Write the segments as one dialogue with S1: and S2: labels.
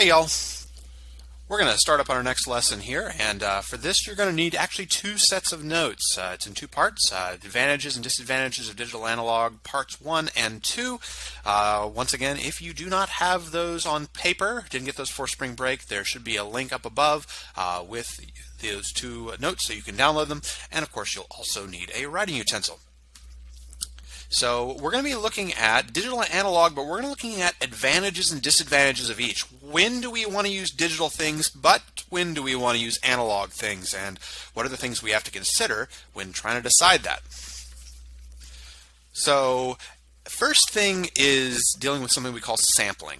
S1: Hey y'all, we're going to start up on our next lesson here, and for this you're going to need actually two sets of notes. It's in two parts, advantages and disadvantages of digital analog, parts 1 and 2. Once again, if you do not have those on paper, didn't get those for spring break, there should be a link up above with those two notes so you can download them, and of course you'll also need a writing utensil. So we're going to be looking at digital and analog, but we're going to be looking at advantages and disadvantages of each. When do we want to use digital things, but when do we want to use analog things? And what are the things we have to consider when trying to decide that? So first thing is dealing with something we call sampling.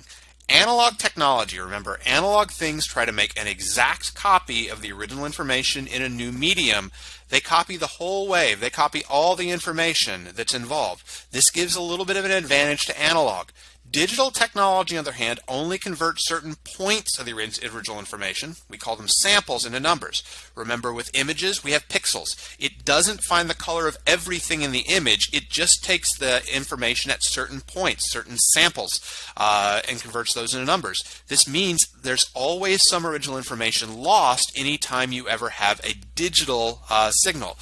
S1: Analog technology, remember, analog things try to make an exact copy of the original information in a new medium. They copy the whole wave. They copy all the information that's involved. This gives a little bit of an advantage to analog. Digital technology, on the other hand, only converts certain points of the original information. We call them samples into numbers. Remember, with images, we have pixels. It doesn't find the color of everything in the image. It just takes the information at certain points, certain samples, and converts those into numbers. This means there's always some original information lost anytime you ever have a digital signal.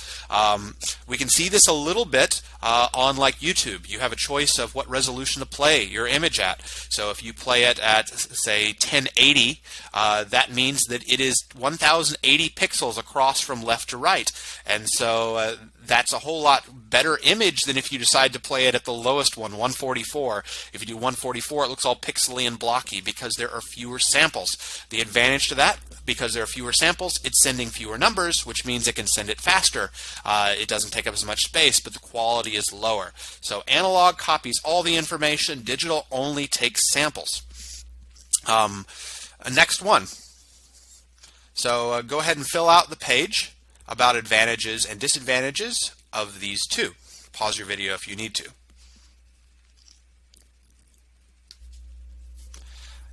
S1: We can see this a little bit on like YouTube. You have a choice of what resolution to play your image at. So if you play it at, say, 1080, that means that it is 1080 pixels across from left to right. And so that's a whole lot better image than if you decide to play it at the lowest one, 144. If you do 144, it looks all pixely and blocky because there are fewer samples. The advantage to that, because there are fewer samples, it's sending fewer numbers, which means it can send it faster. It doesn't take up as much space, but the quality is lower. So analog copies all the information. Digital only takes samples. Next one. So go ahead and fill out the page about advantages and disadvantages of these two. Pause your video if you need to.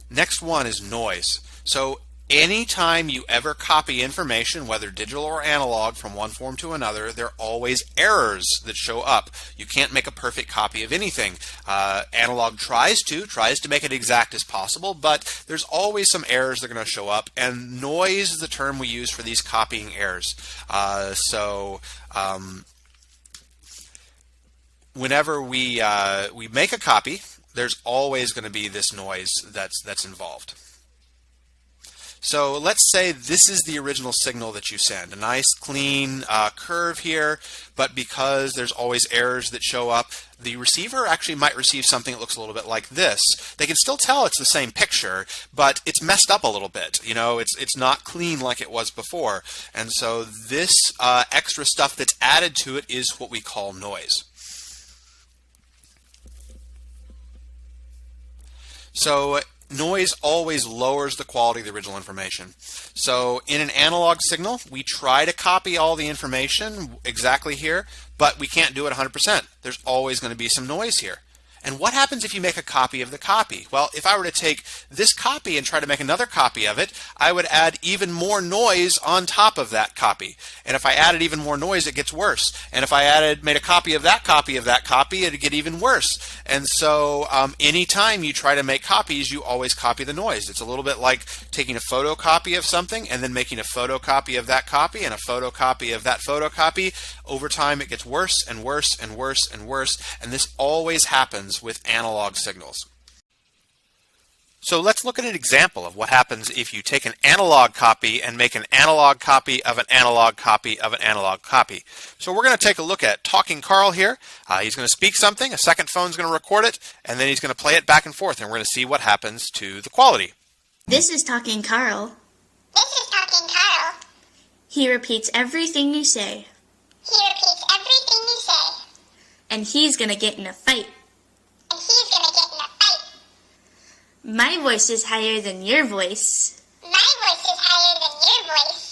S1: Next one is noise. So anytime you ever copy information, whether digital or analog, from one form to another, there are always errors that show up. You can't make a perfect copy of anything. Analog tries to make it exact as possible, but there's always some errors that are going to show up, and noise is the term we use for these copying errors. Whenever we make a copy, there's always going to be this noise that's involved. So let's say this is the original signal that you send, a nice clean curve here, but because there's always errors that show up, the receiver actually might receive something that looks a little bit like this. They can still tell it's the same picture, but it's messed up a little bit. You know, it's not clean like it was before. And so this extra stuff that's added to it is what we call noise. So noise always lowers the quality of the original information. So in an analog signal, we try to copy all the information exactly here, but we can't do it 100%. There's always going to be some noise here. And what happens if you make a copy of the copy? Well, if I were to take this copy and try to make another copy of it, I would add even more noise on top of that copy. And if I added even more noise, it gets worse. And if I made a copy of that copy, it'd get even worse. And so anytime you try to make copies, you always copy the noise. It's a little bit like taking a photocopy of something and then making a photocopy of that copy and a photocopy of that photocopy. Over time, it gets worse and worse and worse and worse. And this always happens with analog signals. So let's look at an example of what happens if you take an analog copy and make an analog copy of an analog copy of an analog copy. So we're going to take a look at Talking Carl here. He's going to speak something, a second phone's going to record it, and then he's going to play it back and forth, and we're going to see what happens to the quality.
S2: This is Talking Carl.
S3: This is Talking Carl.
S2: He repeats everything you say.
S3: He repeats everything you say.
S2: And he's going to get in a fight.
S3: And he's gonna get in a fight.
S2: My voice is higher than your voice.
S3: My voice is higher than your voice.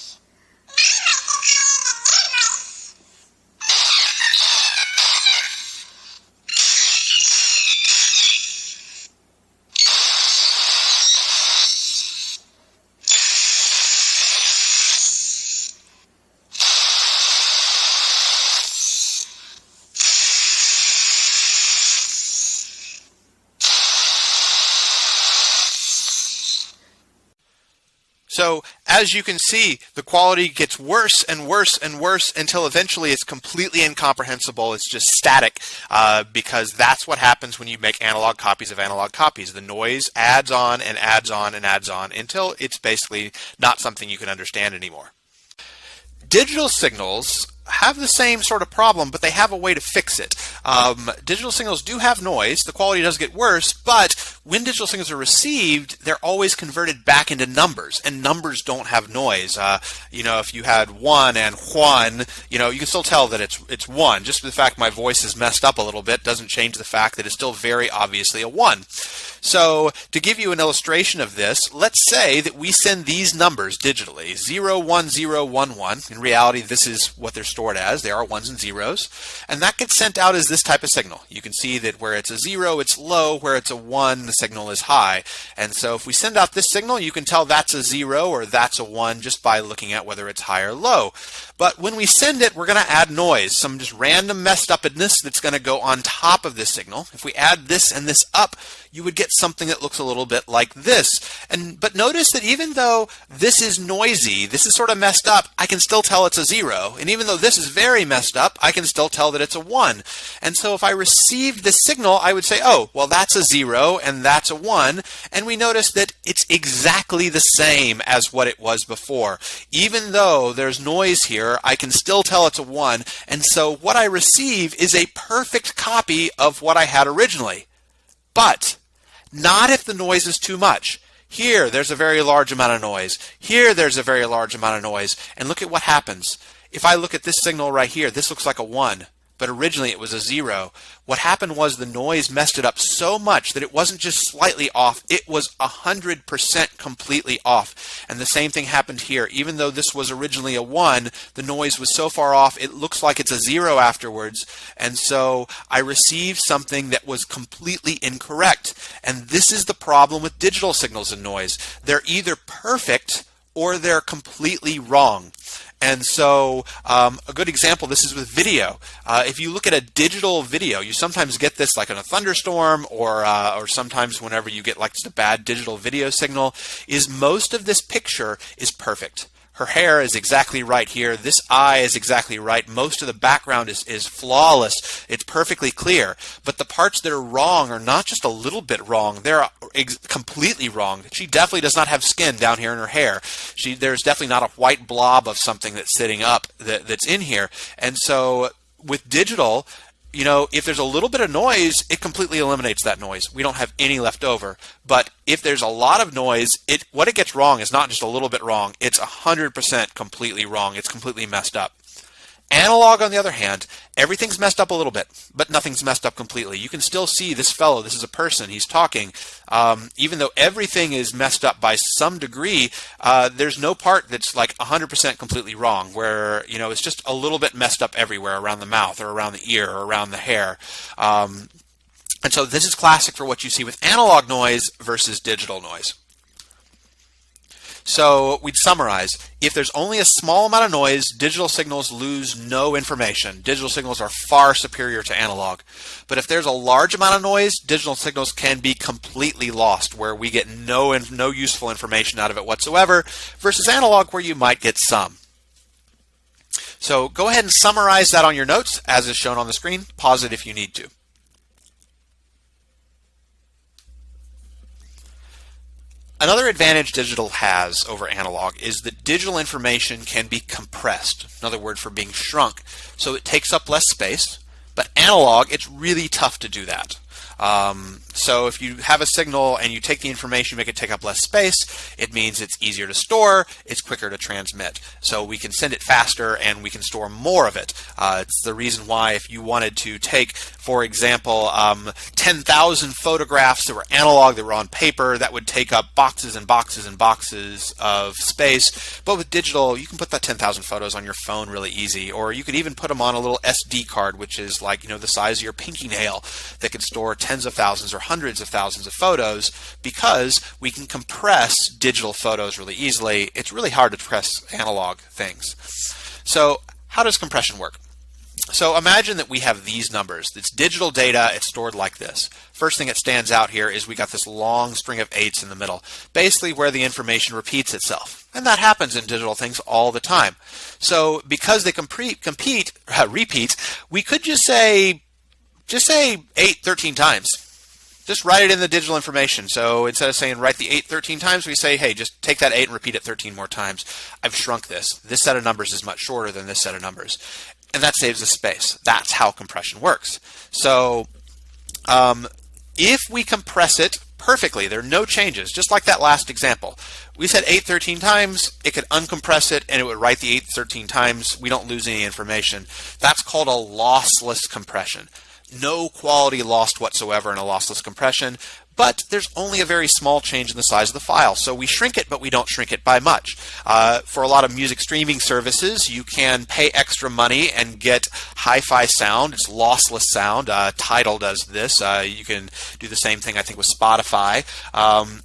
S1: So as you can see, the quality gets worse and worse and worse until eventually it's completely incomprehensible. It's just static because that's what happens when you make analog copies of analog copies. The noise adds on and adds on and adds on until it's basically not something you can understand anymore. Digital signals have the same sort of problem, but they have a way to fix it. Digital signals do have noise. The quality does get worse, but when digital signals are received, they're always converted back into numbers, and numbers don't have noise. If you had 1 and Juan, you can still tell that it's 1. Just the fact my voice is messed up a little bit doesn't change the fact that it's still very obviously a 1. So to give you an illustration of this, let's say that we send these numbers digitally, 0, 1, 0, 1, 1. In reality, this is what they're stored as. They are ones and zeros. And that gets sent out as this type of signal. You can see that where it's a 0, it's low. Where it's a 1, the signal is high. And so if we send out this signal, you can tell that's a 0 or that's a 1 just by looking at whether it's high or low. But when we send it, we're going to add noise, some just random messed upness that's going to go on top of this signal. If we add this and this up, you would get something that looks a little bit like this. But notice that even though this is noisy, this is sort of messed up, I can still tell it's a 0. And even though this is very messed up, I can still tell that it's a 1. And so if I received this signal, I would say, oh, well, that's a 0 and that's a 1. And we notice that it's exactly the same as what it was before. Even though there's noise here, I can still tell it's a 1. And so what I receive is a perfect copy of what I had originally. But not if the noise is too much. Here, there's a very large amount of noise. Here, there's a very large amount of noise. And look at what happens. If I look at this signal right here, this looks like a 1. But originally it was a 0. What happened was the noise messed it up so much that it wasn't just slightly off, it was 100% completely off. And the same thing happened here. Even though this was originally a 1, the noise was so far off, it looks like it's a 0 afterwards. And so I received something that was completely incorrect. And this is the problem with digital signals and noise. They're either perfect or they're completely wrong. And so a good example, this is with video. If you look at a digital video, you sometimes get this like in a thunderstorm or sometimes whenever you get like just a bad digital video signal, is most of this picture is perfect. Her hair is exactly right here. This eye is exactly right. Most of the background is flawless. It's perfectly clear. But the parts that are wrong are not just a little bit wrong. They're completely wrong. She definitely does not have skin down here in her hair. There's definitely not a white blob of something that's sitting up that's in here. And so with digital, if there's a little bit of noise, it completely eliminates that noise. We don't have any left over. But if there's a lot of noise, what it gets wrong is not just a little bit wrong. It's 100% completely wrong. It's completely messed up. Analog, on the other hand, everything's messed up a little bit, but nothing's messed up completely. You can still see this fellow. This is a person. He's talking. Even though everything is messed up by some degree, there's no part that's like 100% completely wrong, where it's just a little bit messed up everywhere around the mouth or around the ear or around the hair. And so this is classic for what you see with analog noise versus digital noise. So we'd summarize, if there's only a small amount of noise, digital signals lose no information. Digital signals are far superior to analog. But if there's a large amount of noise, digital signals can be completely lost, where we get no useful information out of it whatsoever, versus analog where you might get some. So go ahead and summarize that on your notes as is shown on the screen. Pause it if you need to. Another advantage digital has over analog is that digital information can be compressed, another word for being shrunk, so it takes up less space. But analog, it's really tough to do that. So if you have a signal and you take the information, make it take up less space, it means it's easier to store, it's quicker to transmit. So we can send it faster and we can store more of it. It's the reason why if you wanted to take, for example, 10,000 photographs that were analog, that were on paper, that would take up boxes and boxes and boxes of space. But with digital, you can put that 10,000 photos on your phone really easy, or you could even put them on a little SD card, which is like, the size of your pinky nail, that can store tens of thousands or hundreds of thousands of photos, because we can compress digital photos really easily. It's really hard to compress analog things. So how does compression work? So imagine that we have these numbers. It's digital data. It's stored like this. First thing that stands out here is we got this long string of 8s in the middle, basically where the information repeats itself. And that happens in digital things all the time. So because they repeat, we could just say 8 13 times. Just write it in the digital information. So instead of saying write the 8 13 times, we say, hey, just take that 8 and repeat it 13 more times. I've shrunk this. This set of numbers is much shorter than this set of numbers. And that saves us space. That's how compression works. So if we compress it perfectly, there are no changes, just like that last example. We said 8 13 times, it could uncompress it, and it would write the 8 13 times. We don't lose any information. That's called a lossless compression. No quality lost whatsoever in a lossless compression, but there's only a very small change in the size of the file. So we shrink it, but we don't shrink it by much. For a lot of music streaming services, you can pay extra money and get hi-fi sound. It's lossless sound. Tidal does this. You can do the same thing, I think, with Spotify.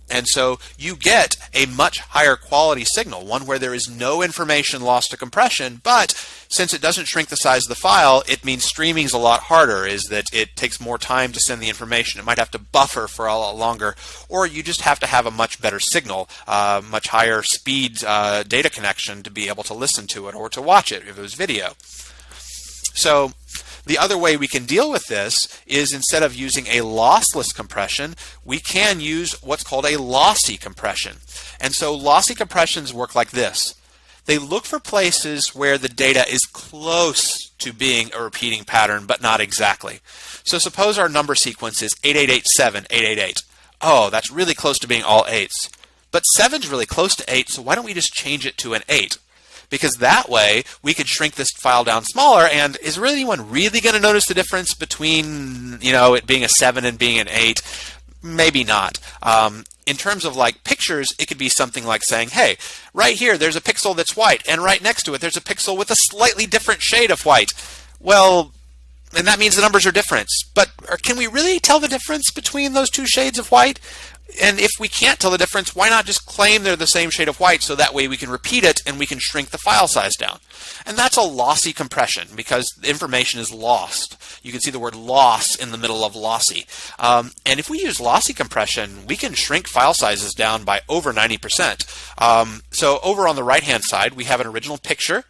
S1: And so you get a much higher quality signal, one where there is no information lost to compression, but since it doesn't shrink the size of the file, it means streaming is a lot harder, is that it takes more time to send the information. It might have to buffer for a lot longer, or you just have to have a much better signal, much higher speed data connection to be able to listen to it or to watch it if it was video. So the other way we can deal with this is instead of using a lossless compression, we can use what's called a lossy compression. And so lossy compressions work like this. They look for places where the data is close to being a repeating pattern, but not exactly. So suppose our number sequence is 8887, 888. Oh, that's really close to being all 8s. But 7's really close to 8, so why don't we just change it to an 8? Because that way we could shrink this file down smaller, and is anyone really going to notice the difference between, it being a 7 and being an 8? Maybe not. In terms of like pictures, it could be something like saying, hey, right here there's a pixel that's white, and right next to it there's a pixel with a slightly different shade of white. Well, and that means the numbers are different. But can we really tell the difference between those two shades of white? And if we can't tell the difference, why not just claim they're the same shade of white, so that way we can repeat it and we can shrink the file size down. And that's a lossy compression because the information is lost. You can see the word loss in the middle of lossy. And if we use lossy compression, we can shrink file sizes down by over 90%. So over on the right-hand side, we have an original picture,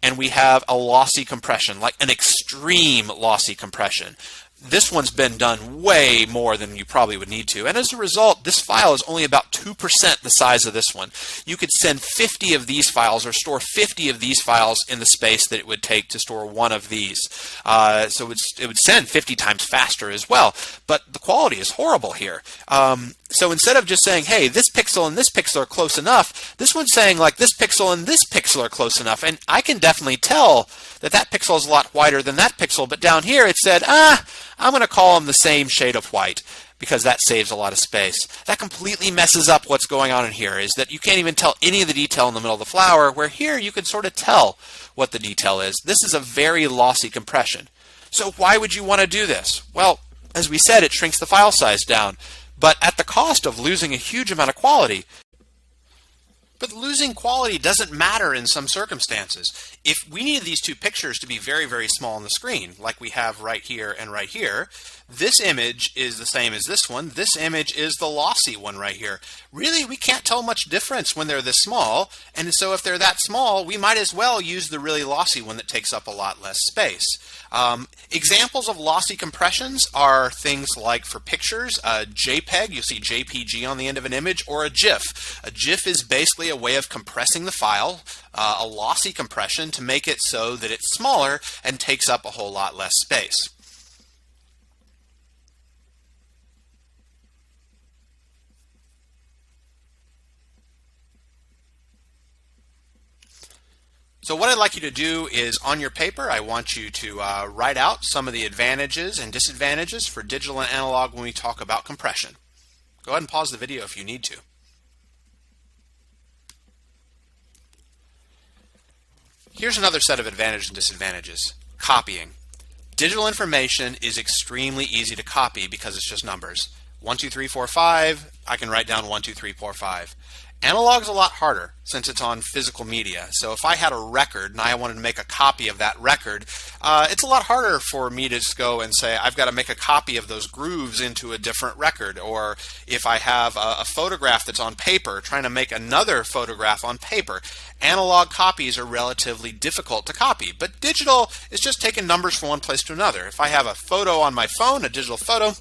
S1: and we have a lossy compression, like an extreme lossy compression. This one's been done way more than you probably would need to. And as a result, this file is only about 2% the size of this one. You could send 50 of these files or store 50 of these files in the space that it would take to store one of these. So it would send 50 times faster as well. But the quality is horrible here. So instead of just saying, hey, this pixel and this pixel are close enough, this one's saying like this pixel and this pixel are close enough. And I can definitely tell that that pixel is a lot whiter than that pixel. But down here it said, I'm going to call them the same shade of white because that saves a lot of space. That completely messes up what's going on in here, is that you can't even tell any of the detail in the middle of the flower, where here you can sort of tell what the detail is. This is a very lossy compression. So why would you want to do this? Well, as we said, it shrinks the file size down, but at the cost of losing a huge amount of quality. But losing quality doesn't matter in some circumstances. If we needed these two pictures to be very, very small on the screen, like we have right here and right here, this image is the same as this one. This image is the lossy one right here. Really, we can't tell much difference when they're this small, and so if they're that small, we might as well use the really lossy one that takes up a lot less space. Examples of lossy compressions are things like for pictures, a JPEG, you'll see JPG on the end of an image, or a GIF. A GIF is basically a way of compressing the file, a lossy compression to make it so that it's smaller and takes up a whole lot less space. So what I'd like you to do is, on your paper, I want you to write out some of the advantages and disadvantages for digital and analog when we talk about compression. Go ahead and pause the video if you need to. Here's another set of advantages and disadvantages. Copying. Digital information is extremely easy to copy because it's just numbers. 1, 2, 3, 4, 5, I can write down 1, 2, 3, 4, 5. Analog's a lot harder since it's on physical media. So if I had a record and I wanted to make a copy of that record, it's a lot harder for me to just go and say, I've got to make a copy of those grooves into a different record. Or if I have a photograph that's on paper, trying to make another photograph on paper. Analog copies are relatively difficult to copy, but digital is just taking numbers from one place to another. If I have a photo on my phone, a digital photo,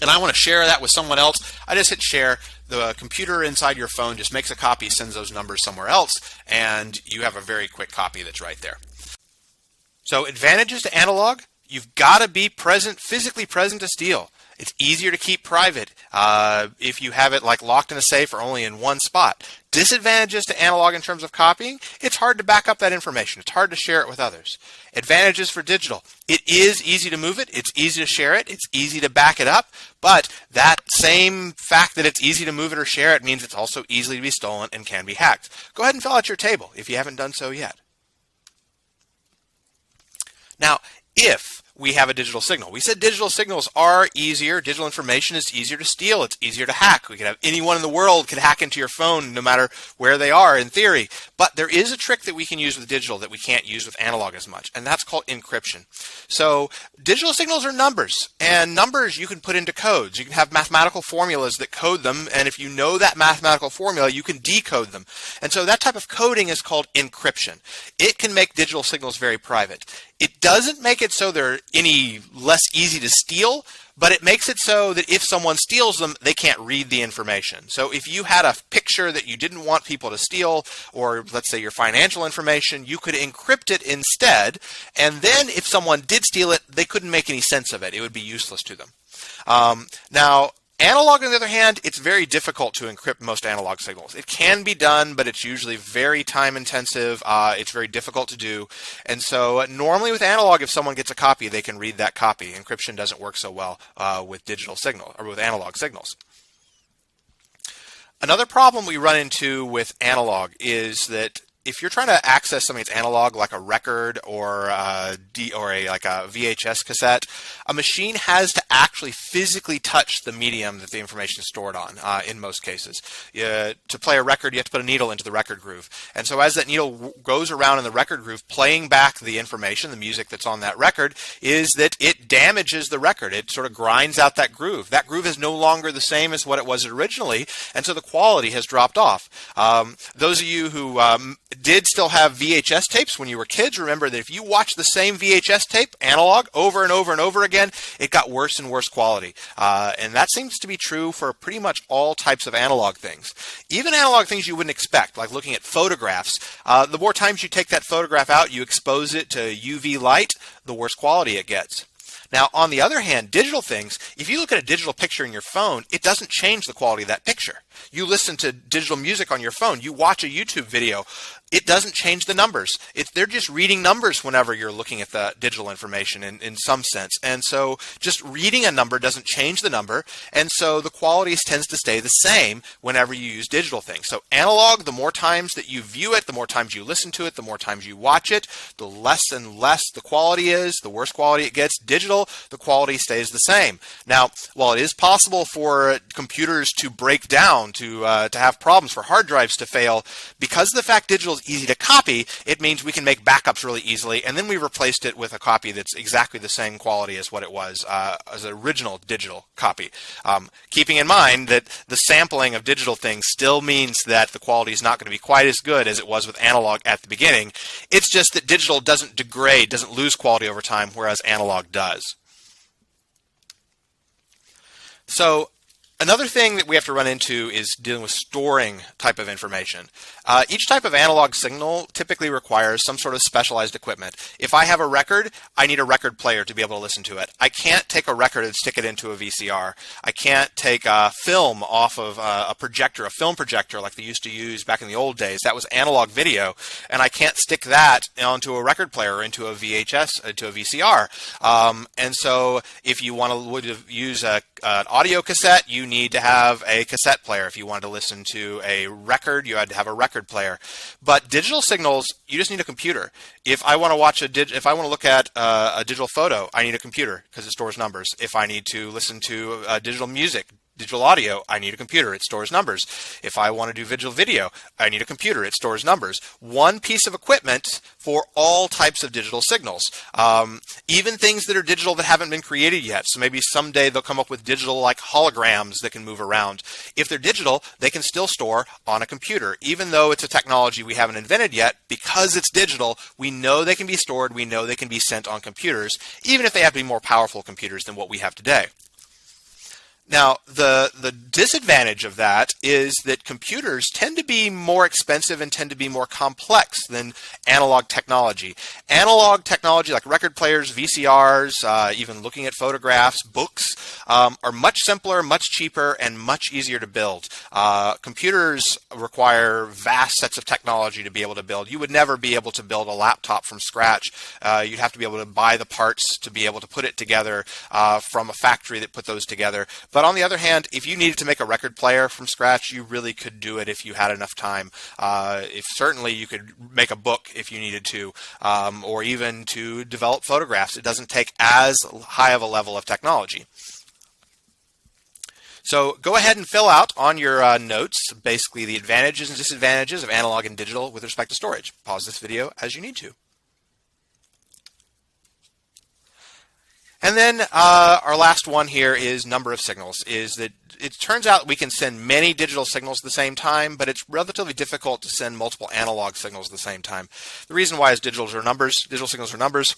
S1: and I want to share that with someone else, I just hit share. The computer inside your phone just makes a copy, sends those numbers somewhere else, and you have a very quick copy that's right there. So advantages to analog, you've got to be present, physically present to steal. It's easier to keep private if you have it like locked in a safe or only in one spot. Disadvantages to analog in terms of copying, it's hard to back up that information. It's hard to share it with others. Advantages for digital, it is easy to move it, it's easy to share it, it's easy to back it up, but that same fact that it's easy to move it or share it means it's also easily to be stolen and can be hacked. Go ahead and fill out your table if you haven't done so yet. Now, if we have a digital signal. We said digital signals are easier. Digital information is easier to steal. It's easier to hack. We could have anyone in the world could hack into your phone no matter where they are in theory. But there is a trick that we can use with digital that we can't use with analog as much, and that's called encryption. So digital signals are numbers, and numbers you can put into codes. You can have mathematical formulas that code them, and if you know that mathematical formula, you can decode them. And so that type of coding is called encryption. It can make digital signals very private. It doesn't make it so they're any less easy to steal, but it makes it so that if someone steals them, they can't read the information. So if you had a picture that you didn't want people to steal, or let's say your financial information, you could encrypt it instead, and then if someone did steal it, they couldn't make any sense of it. It would be useless to them. Now, analog, on the other hand, it's very difficult to encrypt most analog signals. It can be done, but it's usually very time intensive. It's very difficult to do. And so normally with analog, if someone gets a copy, they can read that copy. Encryption doesn't work so well with digital signal or with analog signals. Another problem we run into with analog is that if you're trying to access something that's analog, like a record or like a VHS cassette, a machine has to actually physically touch the medium that the information is stored on. In most cases, to play a record, you have to put a needle into the record groove, and so as that needle goes around in the record groove, playing back the information, the music that's on that record, is that it damages the record. It sort of grinds out that groove. That groove is no longer the same as what it was originally, and so the quality has dropped off. Those of you who did still have VHS tapes when you were kids, remember that if you watch the same VHS tape, analog, over and over and over again, it got worse and worse quality. And that seems to be true for pretty much all types of analog things. Even analog things you wouldn't expect, like looking at photographs. The more times you take that photograph out, you expose it to UV light, the worse quality it gets. Now, on the other hand, digital things, if you look at a digital picture in your phone, it doesn't change the quality of that picture. You listen to digital music on your phone, you watch a YouTube video, it doesn't change the numbers. They're just reading numbers whenever you're looking at the digital information in some sense. And so just reading a number doesn't change the number. And so the quality tends to stay the same whenever you use digital things. So analog, the more times that you view it, the more times you listen to it, the more times you watch it, the less and less the quality is, the worse quality it gets. Digital, the quality stays the same. Now, while it is possible for computers to break down, to have problems, for hard drives to fail, because of the fact digital is easy to copy, it means we can make backups really easily, and then we replaced it with a copy that's exactly the same quality as what it was as an original digital copy. Keeping in mind that the sampling of digital things still means that the quality is not going to be quite as good as it was with analog at the beginning. It's just that digital doesn't degrade, doesn't lose quality over time, whereas analog does. So another thing that we have to run into is dealing with storing type of information. Each type of analog signal typically requires some sort of specialized equipment. If I have a record, I need a record player to be able to listen to it. I can't take a record and stick it into a VCR. I can't take a film off of a projector, a film projector like they used to use back in the old days. That was analog video, and I can't stick that onto a record player or into a VHS, into a VCR. And so if you want to use an audio cassette, you need to have a cassette player. If you wanted to listen to a record, you had to have a record player. But digital signals, you just need a computer. If I want to watch if I want to look at a digital photo, I need a computer because it stores numbers. If I need to listen to digital music, digital audio, I need a computer. It stores numbers. If I want to do digital video, I need a computer. It stores numbers. One piece of equipment for all types of digital signals. Even things that are digital that haven't been created yet. So maybe someday they'll come up with digital like holograms that can move around. If they're digital, they can still store on a computer. Even though it's a technology we haven't invented yet, because it's digital, we know they can be stored, we know they can be sent on computers, even if they have to be more powerful computers than what we have today. Now, the disadvantage of that is that computers tend to be more expensive and tend to be more complex than analog technology. Analog technology like record players, VCRs, even looking at photographs, books, are much simpler, much cheaper, and much easier to build. Computers require vast sets of technology to be able to build. You would never be able to build a laptop from scratch. You'd have to be able to buy the parts to be able to put it together from a factory that put those together. But on the other hand, if you needed to make a record player from scratch, you really could do it if you had enough time. Certainly you could make a book if you needed to, or even to develop photographs. It doesn't take as high of a level of technology. So go ahead and fill out on your notes basically the advantages and disadvantages of analog and digital with respect to storage. Pause this video as you need to. And then our last one here is number of signals, is that it turns out we can send many digital signals at the same time, but it's relatively difficult to send multiple analog signals at the same time. The reason why is digital signals are numbers.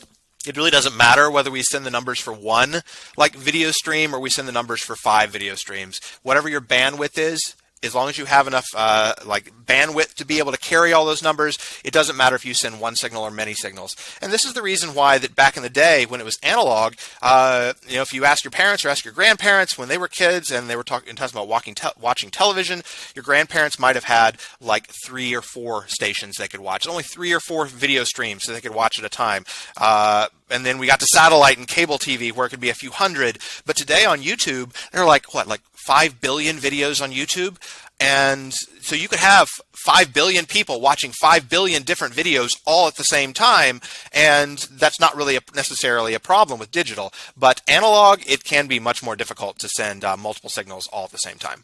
S1: It really doesn't matter whether we send the numbers for one like video stream or we send the numbers for 5 video streams. Whatever your bandwidth is, as long as you have enough like bandwidth to be able to carry all those numbers, it doesn't matter if you send one signal or many signals. And this is the reason why that back in the day when it was analog, if you ask your parents or ask your grandparents when they were kids and they were talking about watching television, your grandparents might have had like 3 or 4 stations they could watch. Only 3 or 4 video streams so they could watch at a time. And then we got to satellite and cable TV where it could be a few hundred. But today on YouTube, there are like 5 billion videos on YouTube. And so you could have 5 billion people watching 5 billion different videos all at the same time. And that's not really necessarily a problem with digital. But analog, it can be much more difficult to send multiple signals all at the same time.